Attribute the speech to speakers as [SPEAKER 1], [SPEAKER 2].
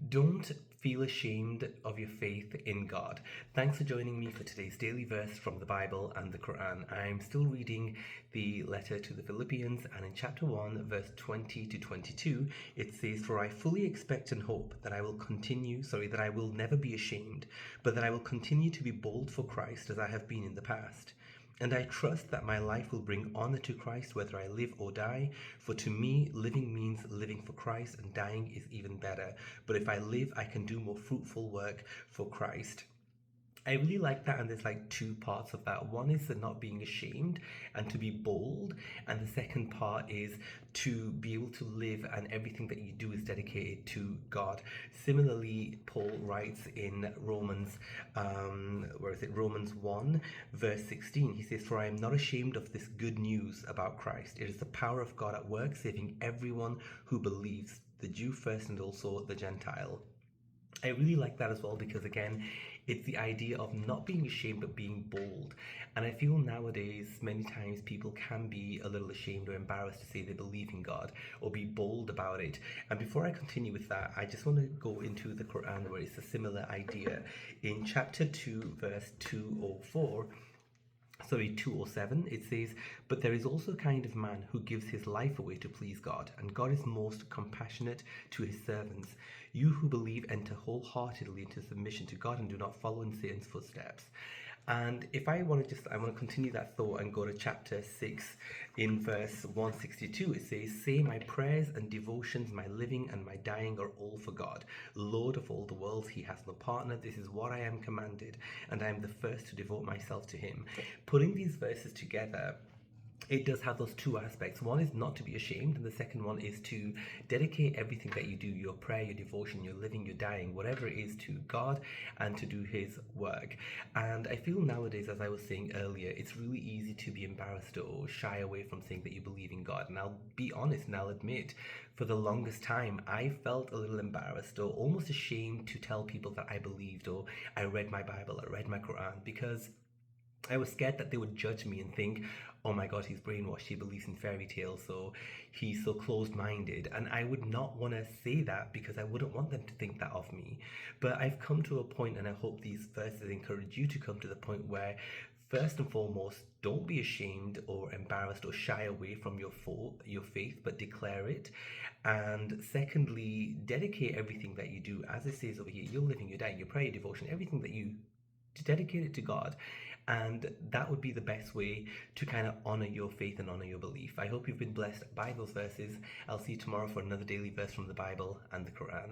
[SPEAKER 1] Don't feel ashamed of your faith in God. Thanks for joining me for today's daily verse from the Bible and the Quran. I'm still reading the letter to the Philippians, and in chapter 1, verse 20 to 22, it says, "For I fully expect and hope that I will never be ashamed, but that I will continue to be bold for Christ as I have been in the past. And I trust that my life will bring honor to Christ whether I live or die. For to me, living means living for Christ, and dying is even better. But if I live, I can do more fruitful work for Christ." I really like that, and there's like two parts of that. One is the not being ashamed and to be bold, and the second part is to be able to live and everything that you do is dedicated to God. Similarly, Paul writes in Romans 1, verse 16. He says, "For I am not ashamed of this good news about Christ. It is the power of God at work, saving everyone who believes, the Jew first and also the Gentile." I really like that as well because, again, it's the idea of not being ashamed but being bold. And I feel nowadays many times people can be a little ashamed or embarrassed to say they believe in God or be bold about it. And before I continue with that, I just want to go into the Quran where it's a similar idea. In chapter 2, verse 207, it says, "But there is also a kind of man who gives his life away to please God, and God is most compassionate to his servants. You who believe enter wholeheartedly into submission to God and do not follow in Satan's footsteps." And if I want to continue that thought and go to chapter 6 in verse 162. It says, "Say, my prayers and devotions, my living and my dying are all for God, Lord of all the worlds. He has no partner. This is what I am commanded, and I am the first to devote myself to him." Putting these verses together, it does have those two aspects. One is not to be ashamed, and the second one is to dedicate everything that you do, your prayer, your devotion, your living, your dying, whatever it is, to God and to do his work. And I feel nowadays, as I was saying earlier, it's really easy to be embarrassed or shy away from saying that you believe in God. And I'll be honest and I'll admit, for the longest time, I felt a little embarrassed or almost ashamed to tell people that I believed or I read my Bible, I read my Quran, because I was scared that they would judge me and think, "Oh my God, he's brainwashed, he believes in fairy tales, so he's so closed-minded." And I would not want to say that because I wouldn't want them to think that of me. But I've come to a point, and I hope these verses encourage you to come to the point where, first and foremost, don't be ashamed or embarrassed or shy away from your faith, but declare it. And secondly, dedicate everything that you do, as it says over here, your living, your dying, your prayer, your devotion, everything that you to dedicate it to God. And that would be the best way to kind of honor your faith and honor your belief. I hope you've been blessed by those verses. I'll see you tomorrow for another daily verse from the Bible and the Quran.